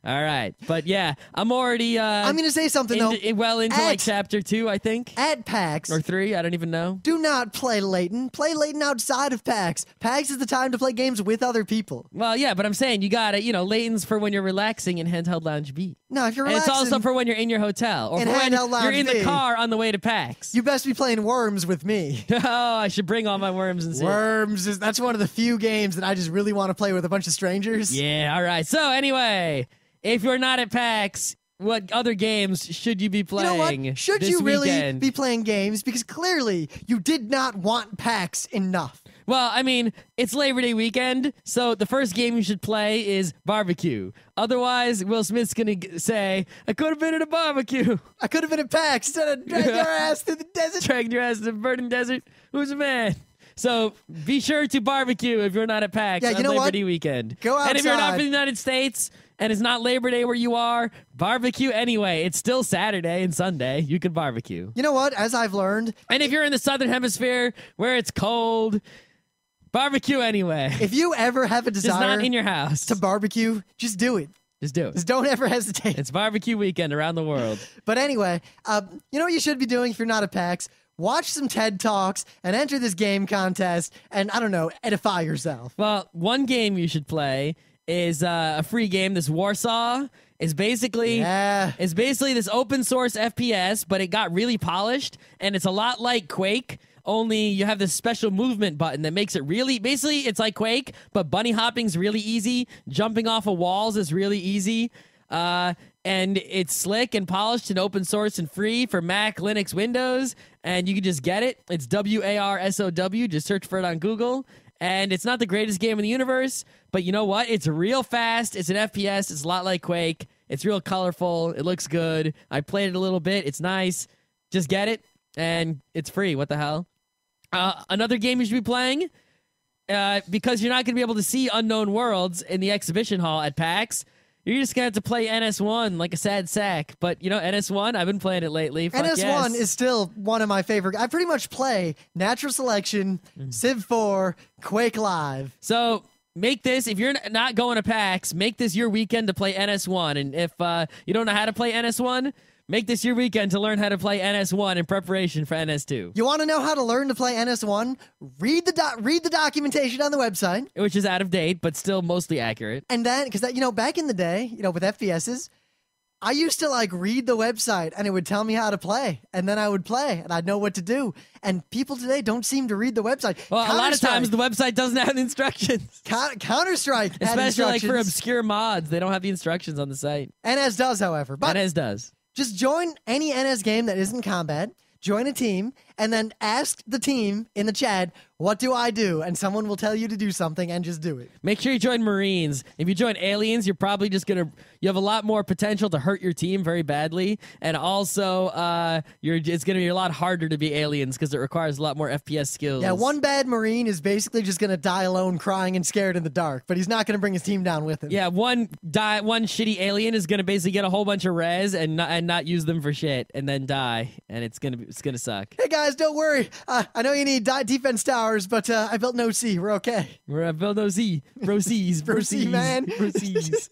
All right. But yeah, I'm already I'm going to say something, though. Into chapter 2, I think. At PAX. Or 3, I don't even know. Do not play Layton. Play Layton outside of PAX. PAX is the time to play games with other people. Well, yeah, but I'm saying you got to, Layton's for when you're relaxing in Handheld Lounge B. No, if you're relaxing. And it's also for when you're in your hotel. Or for when you're in the car on the way to PAX. You best be playing Worms with me. Oh, I should bring all my Worms and see. Worms, that's one of the few games that I just really want to play with a bunch of strangers. Yeah, all right. So anyway, if you're not at PAX, what other games should you be playing? You know what? Should you really be playing games? Because clearly you did not want PAX enough. Well, I mean, it's Labor Day weekend, so the first game you should play is barbecue. Otherwise, Will Smith's going to say, I could have been at a barbecue. I could have been at PAX instead of dragging your ass through the desert. Dragging your ass to the burning desert. Who's a man? So be sure to barbecue if you're not at PAX on Labor Day weekend. Go outside. And if you're not from the United States and it's not Labor Day where you are, barbecue anyway. It's still Saturday and Sunday. You can barbecue. You know what? As I've learned. And if you're in the Southern Hemisphere where it's cold, barbecue anyway. If you ever have a desire just not in your house to barbecue, just do it. Just do it. Just don't ever hesitate. It's barbecue weekend around the world. But anyway, you know what you should be doing if you're not at PAX? Watch some TED Talks and enter this game contest and, I don't know, edify yourself. Well, one game you should play is a free game. This Warsaw is basically this open source FPS, but it got really polished, and it's a lot like Quake. Only you have this special movement button that makes it really... Basically, it's like Quake, but bunny hopping's really easy. Jumping off of walls is really easy. And it's slick and polished and open source and free for Mac, Linux, Windows. And you can just get it. It's WARSOW. Just search for it on Google. And it's not the greatest game in the universe, but you know what? It's real fast. It's an FPS. It's a lot like Quake. It's real colorful. It looks good. I played it a little bit. It's nice. Just get it. And it's free. What the hell? Another game you should be playing, because you're not going to be able to see Unknown Worlds in the exhibition hall at PAX, you're just going to have to play NS1 like a sad sack. But, you know, NS1, I've been playing it lately. Fuck NS1 is still one of my favorite. I pretty much play Natural Selection, Civ 4, Quake Live. So... make this, if you're not going to PAX, make this your weekend to play NS1. And if you don't know how to play NS1, make this your weekend to learn how to play NS1 in preparation for NS2. You want to know how to learn to play NS1? Read the documentation on the website. Which is out of date, but still mostly accurate. And then, because you know, back in the day, you know, with FPSs, I used to like read the website and it would tell me how to play, and then I would play and I'd know what to do. And people today don't seem to read the website. Well, a lot of times the website doesn't have the instructions. Counter-Strike, especially like for obscure mods, they don't have the instructions on the site. NS does, however. But NS does. Just join any NS game that isn't combat. Join a team, and then ask the team in the chat, what do I do? And someone will tell you to do something, and just do it. Make sure you join Marines. If you join Aliens, you're probably just going to... You have a lot more potential to hurt your team very badly, and also it's going to be a lot harder to be Aliens because it requires a lot more FPS skills. Yeah, one bad Marine is basically just going to die alone, crying and scared in the dark, but he's not going to bring his team down with him. Yeah, one shitty Alien is going to basically get a whole bunch of res and not use them for shit, and then die, and it's going to suck. Hey guys, don't worry. I know you need defense towers, but I built no C. We're okay. I built no C. Bro C's. Man. Bro C's.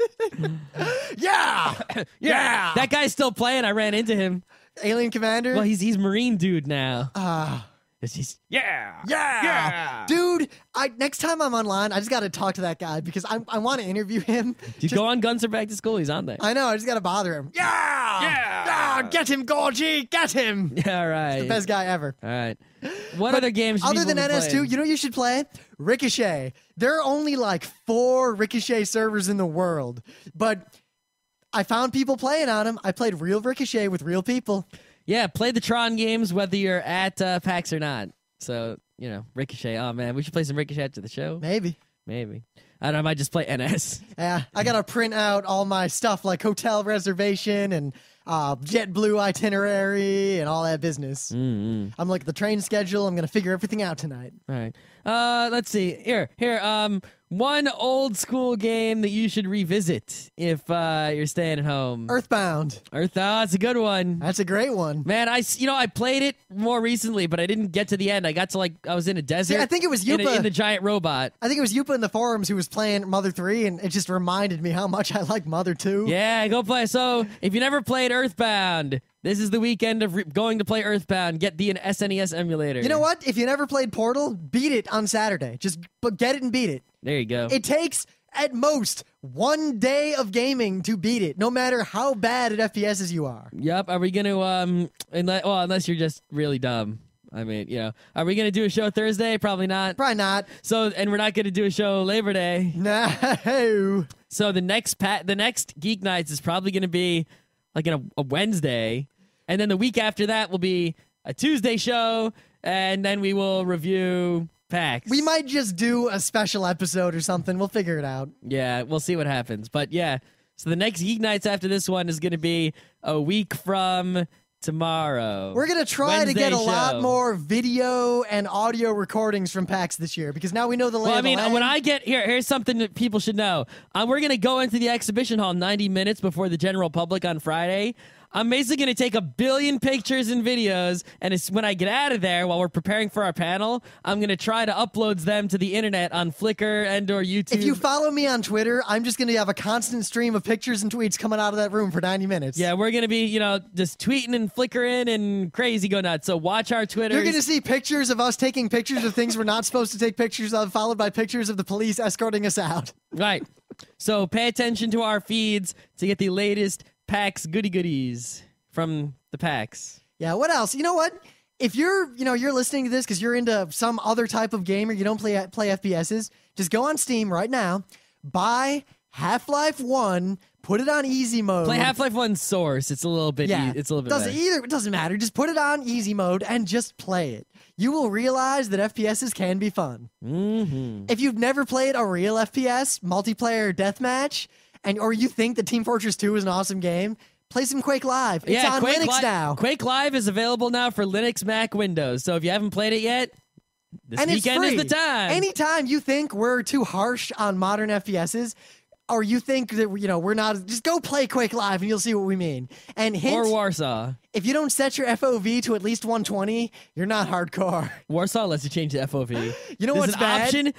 Yeah! Yeah! That guy's still playing. I ran into him. Alien Commander? Well, he's Marine dude now. Yeah! Dude, next time I'm online, I just got to talk to that guy because I want to interview him. Dude, go on Guns Are Back to School. He's on there. I know. I just got to bother him. Yeah! Get him, Gorgie! Get him! Yeah, all right. He's the best guy ever. All right. What other games other than NS2, you know what you should play? Ricochet. There are only like 4 Ricochet servers in the world, but I found people playing on them. I played real Ricochet with real people. Yeah, play the Tron games whether you're at PAX or not. So, you know, Ricochet. Oh, man, we should play some Ricochet after the show. Maybe. I don't know, I might just play NS. Yeah, I got to print out all my stuff like hotel reservation and JetBlue itinerary and all that business. I'm like, the train schedule, I'm going to figure everything out tonight. All right. Let's see. Here. One old school game that you should revisit if you're staying at home. Earthbound. That's a good one. That's a great one. Man, I played it more recently, but I didn't get to the end. I got to I was in a desert. See, I think it was Yupa in the giant robot. I think it was Yupa in the forums who was playing Mother 3, and it just reminded me how much I like Mother 2. Yeah, go play. So if you never played Earthbound, this is the weekend of going to play Earthbound. Get the SNES emulator. You know what? If you never played Portal, beat it on Saturday. Just get it and beat it. There you go. It takes, at most, 1 day of gaming to beat it, no matter how bad at FPS as you are. Yep. Are we going to, unless you're just really dumb. I mean, you know, are we going to do a show Thursday? Probably not. Probably not. So, and we're not going to do a show Labor Day. No. So the next Geeknights is probably going to be like a Wednesday. And then the week after that will be a Tuesday show. And then we will review PAX. We might just do a special episode or something. We'll figure it out. Yeah, we'll see what happens. But yeah, so the next Geeknights after this one is going to be a week from tomorrow. We're going to try Wednesday to get a show. lot more video and audio recordings from PAX this year because now we know the lay of the land. When I get here's something that people should know. We're going to go into the exhibition hall 90 minutes before the general public on Friday. I'm basically going to take 1 billion pictures and videos, and when I get out of there, while we're preparing for our panel, I'm going to try to upload them to the internet on Flickr and or YouTube. If you follow me on Twitter, I'm just going to have a constant stream of pictures and tweets coming out of that room for 90 minutes. Yeah, we're going to be, just tweeting and flickering and crazy go nuts. So watch our Twitter. You're going to see pictures of us taking pictures of things we're not supposed to take pictures of, followed by pictures of the police escorting us out. Right. So pay attention to our feeds to get the latest PAX goodies from the PAX. Yeah, what else? You know what? If you're listening to this because you're into some other type of game or you don't play FPSs, just go on Steam right now, buy Half-Life 1, put it on easy mode. Play Half-Life 1 Source. It's a little bit it's a little bit better. It doesn't matter. Just put it on easy mode and just play it. You will realize that FPSs can be fun. Mm-hmm. If you've never played a real FPS, multiplayer deathmatch, or you think that Team Fortress 2 is an awesome game, play some Quake Live. It's on Linux now. Quake Live is available now for Linux, Mac, Windows. So if you haven't played it yet, this weekend is the time. Anytime you think we're too harsh on modern FPSs, or you think that we're not, just go play Quake Live and you'll see what we mean. And hint, or Warsaw. If you don't set your FOV to at least 120, you're not hardcore. Warsaw lets you change the FOV. You know what's bad?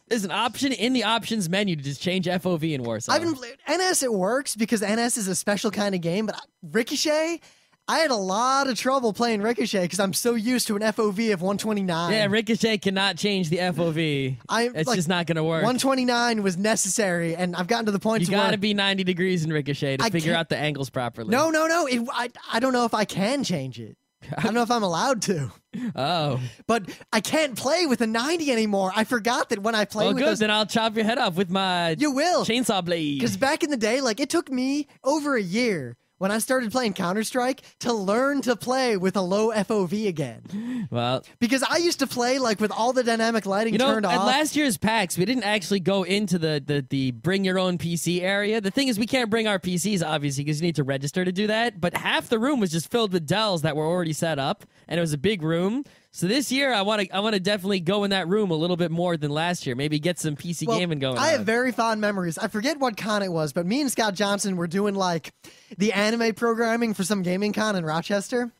There's an option in the options menu to just change FOV in Warsaw. NS, it works because NS is a special kind of game, but Ricochet, I had a lot of trouble playing Ricochet because I'm so used to an FOV of 129. Yeah, Ricochet cannot change the FOV. It's just not going to work. 129 was necessary, and I've gotten to the point you got to be 90 degrees in Ricochet to figure out the angles properly. No. I don't know if I can change it. I don't know if I'm allowed to. Oh. But I can't play with a 90 anymore. I forgot that when I play with good. Then I'll chop your head off with my chainsaw blade. Because back in the day, it took me over a year when I started playing Counter-Strike to learn to play with a low FOV again. Well, because I used to play with all the dynamic lighting turned off. At last year's PAX, we didn't actually go into the bring your own PC area. The thing is, we can't bring our PCs, obviously, because you need to register to do that. But half the room was just filled with Dells that were already set up, and it was a big room. So this year, I want to definitely go in that room a little bit more than last year. Maybe get some PC gaming going. I have very fond memories. I forget what con it was, but me and Scott Johnson were doing the anime programming for some gaming con in Rochester,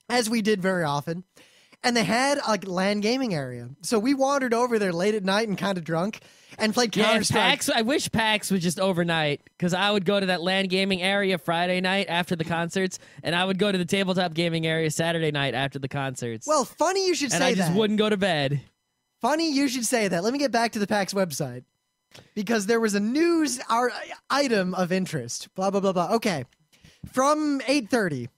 as we did very often. And they had a LAN gaming area. So we wandered over there late at night and kind of drunk and played Counter-Strike. I wish PAX was just overnight because I would go to that LAN gaming area Friday night after the concerts, and I would go to the tabletop gaming area Saturday night after the concerts. Well, funny you should say that. And I just wouldn't go to bed. Funny you should say that. Let me get back to the PAX website because there was a news item of interest. Blah, blah, blah, blah. Okay. From 8:30.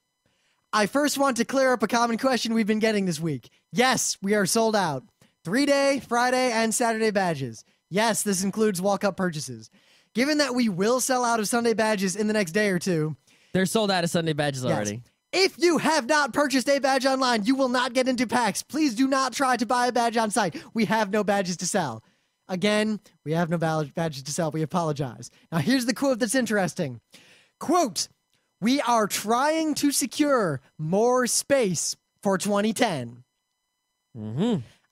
I first want to clear up a common question we've been getting this week. Yes, we are sold out. 3-day, Friday, and Saturday badges. Yes, this includes walk-up purchases. Given that we will sell out of Sunday badges in the next day or two. They're sold out of Sunday badges already. If you have not purchased a badge online, you will not get into PAX. Please do not try to buy a badge on site. We have no badges to sell. Again, we have no badges to sell. We apologize. Now, here's the quote that's interesting. Quote, "We are trying to secure more space for 2010.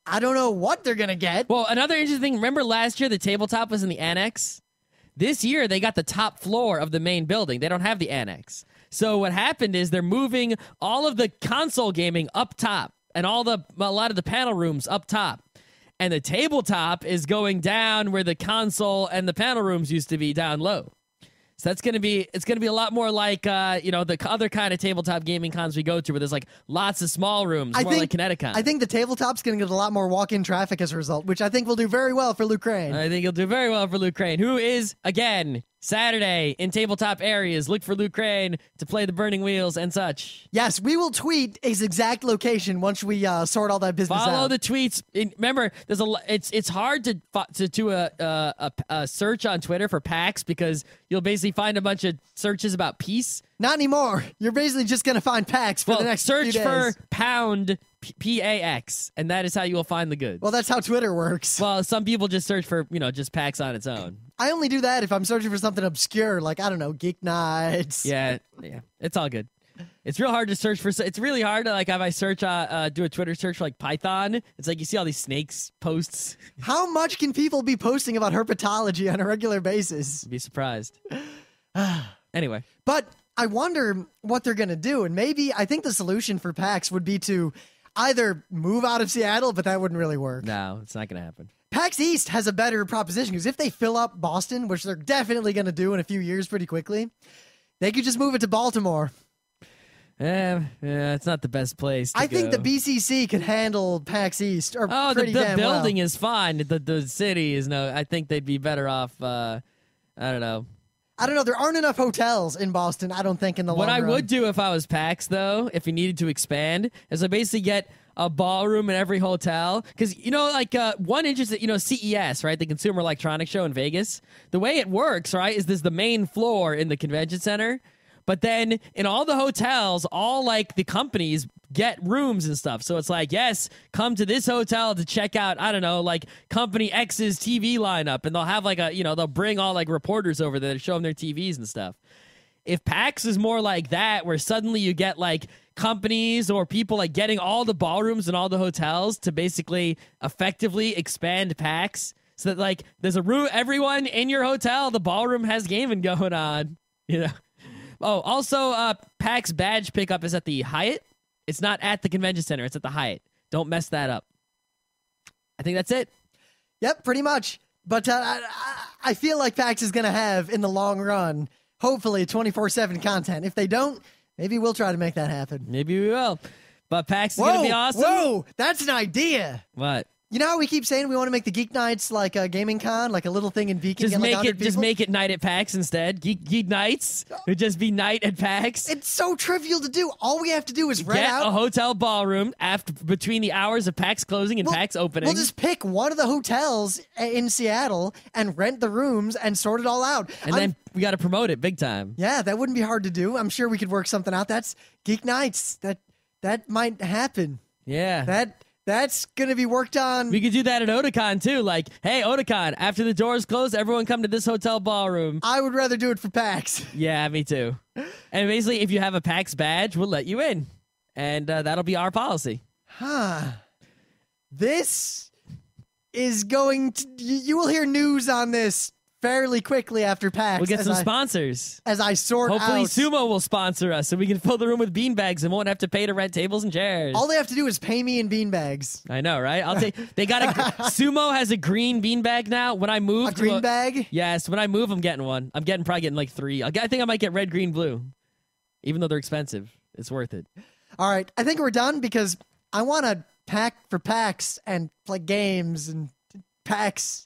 I don't know what they're going to get. Well, another interesting thing, remember last year the tabletop was in the annex? This year they got the top floor of the main building. They don't have the annex. So what happened is they're moving all of the console gaming up top and a lot of the panel rooms up top. And the tabletop is going down where the console and the panel rooms used to be down low. So it's gonna be a lot more like the other kind of tabletop gaming cons we go to, where there's lots of small rooms, like Kineticon. I think the tabletop's gonna get a lot more walk-in traffic as a result, which I think will do very well for Luke Crane. I think he'll do very well for Luke Crane, who is again Saturday in tabletop areas. Look for Luke Crane to play the Burning Wheels and such. Yes, we will tweet his exact location once we sort all that business out. Follow the tweets. Remember, it's hard to do a search on Twitter for PAX because you'll basically find a bunch of searches about peace. Not anymore. You're basically just going to find PAX for the next search few days. for pound PAX, and that is how you will find the goods. Well, that's how Twitter works. Well, some people just search for just PAX on its own. I only do that if I'm searching for something obscure, like, I don't know, Geeknights. Yeah, it's all good. It's real hard to search for. It's really hard to, like, if I search, do a Twitter search for, like, Python, it's like you see all these snakes posts. How much can people be posting about herpetology on a regular basis? Be surprised. Anyway. But I wonder what they're going to do. And maybe I think the solution for PAX would be to either move out of Seattle, but that wouldn't really work. No, it's not going to happen. PAX East has a better proposition because if they fill up Boston, which they're definitely going to do in a few years pretty quickly, they could just move it to Baltimore. Yeah, it's not the best place to I think go. the BCC could handle PAX East. Or pretty the damn building well. is fine. The city is no. I think they'd be better off. I don't know. There aren't enough hotels in Boston, I don't think, in the long run. What I would do if I was PAX, though, if we needed to expand, is I basically get a ballroom in every hotel. Because, one interesting, CES, right, the Consumer Electronics Show in Vegas, the way it works, right, is there's the main floor in the convention center. But then in all the hotels, all, like, the companies get rooms and stuff. So it's like, yes, come to this hotel to check out, I don't know, like, Company X's TV lineup. And they'll have, like, they'll bring all, like, reporters over there to show them their TVs and stuff. If PAX is more like that, where suddenly you get, like, companies or people, like, getting all the ballrooms and all the hotels to basically effectively expand PAX so that, like, there's a room, everyone in your hotel, the ballroom has gaming going on, Oh, also, PAX badge pickup is at the Hyatt. It's not at the convention center. It's at the Hyatt. Don't mess that up. I think that's it. Yep, pretty much. But I feel like PAX is going to have, in the long run, hopefully 24/7 content. If they don't, maybe we'll try to make that happen. Maybe we will. But PAX is going to be awesome. Whoa, that's an idea. What? You know how we keep saying we want to make the Geeknights like a gaming con, like a little thing in Beacon? Just make it night at PAX instead. Geeknights would just be night at PAX. It's so trivial to do. All we have to do is rent Get out a hotel ballroom between the hours of PAX closing and PAX opening. We'll just pick one of the hotels in Seattle and rent the rooms and sort it all out. And then we got to promote it big time. Yeah, that wouldn't be hard to do. I'm sure we could work something out. That's Geeknights. That might happen. Yeah. That's going to be worked on. We could do that at Otakon, too. Like, hey, Otakon, after the doors close, everyone come to this hotel ballroom. I would rather do it for PAX. Yeah, me too. And basically, if you have a PAX badge, we'll let you in. And that'll be our policy. This is going to... You will hear news on this fairly quickly after PAX. We'll get some sponsors. As I sort Hopefully out... Sumo will sponsor us so we can fill the room with beanbags and won't have to pay to rent tables and chairs. All they have to do is pay me in beanbags. I know, right? Sumo has a green beanbag now. When I move... A green bag? Yes, when I move, I'm getting one. I'm probably getting like 3. I think I might get red, green, blue. Even though they're expensive. It's worth it. All right, I think we're done because I want to pack for PAX and play games and PAX.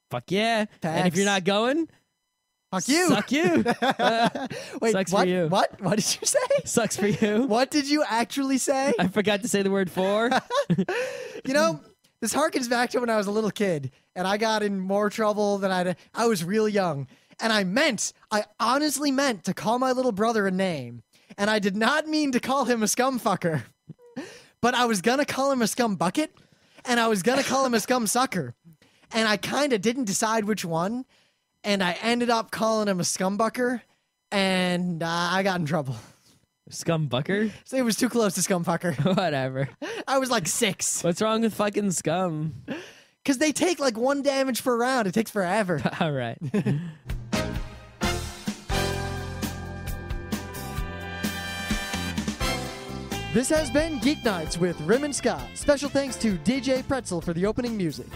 Fuck yeah. PAX. And if you're not going, fuck you. Suck you. Wait, sucks what? For you. What did you say? Sucks for you. What did you actually say? I forgot to say the word for. This harkens back to when I was a little kid and I got in more trouble than I was real young. And I honestly meant to call my little brother a name. And I did not mean to call him a scumfucker. But I was going to call him a scum bucket. And I was going to call him a scum sucker. And I kind of didn't decide which one. And I ended up calling him a scumbucker. And I got in trouble. Scumbucker? So it was too close to scumfucker. Whatever. I was like 6. What's wrong with fucking scum? Because they take like 1 damage per round. It takes forever. All right. This has been Geeknights with Rim and Scott. Special thanks to DJ Pretzel for the opening music.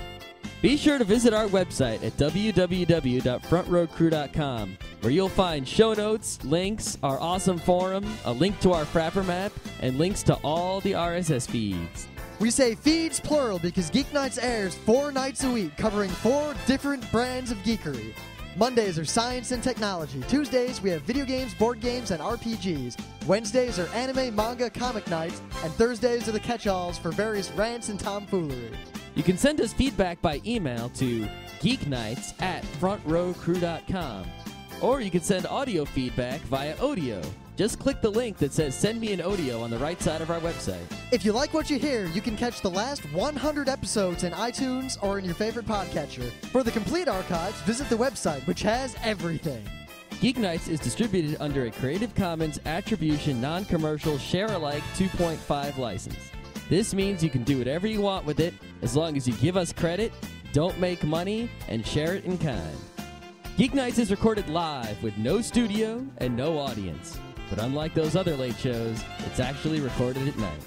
Be sure to visit our website at www.frontrowcrew.com, where you'll find show notes, links, our awesome forum, a link to our Frapper map, and links to all the RSS feeds. We say feeds plural because Geeknights airs 4 nights a week, covering 4 different brands of geekery. Mondays are science and technology. Tuesdays, we have video games, board games, and RPGs. Wednesdays are anime, manga, comic nights. And Thursdays are the catch-alls for various rants and tomfoolery. You can send us feedback by email to geeknights@frontrowcrew.com. Or you can send audio feedback via Odeo. Just click the link that says Send Me an Odeo on the right side of our website. If you like what you hear, you can catch the last 100 episodes in iTunes or in your favorite podcatcher. For the complete archives, visit the website, which has everything. Geeknights is distributed under a Creative Commons Attribution Non-Commercial Share-alike 2.5 license. This means you can do whatever you want with it as long as you give us credit, don't make money, and share it in kind. Geeknights is recorded live with no studio and no audience. But unlike those other late shows, it's actually recorded at night.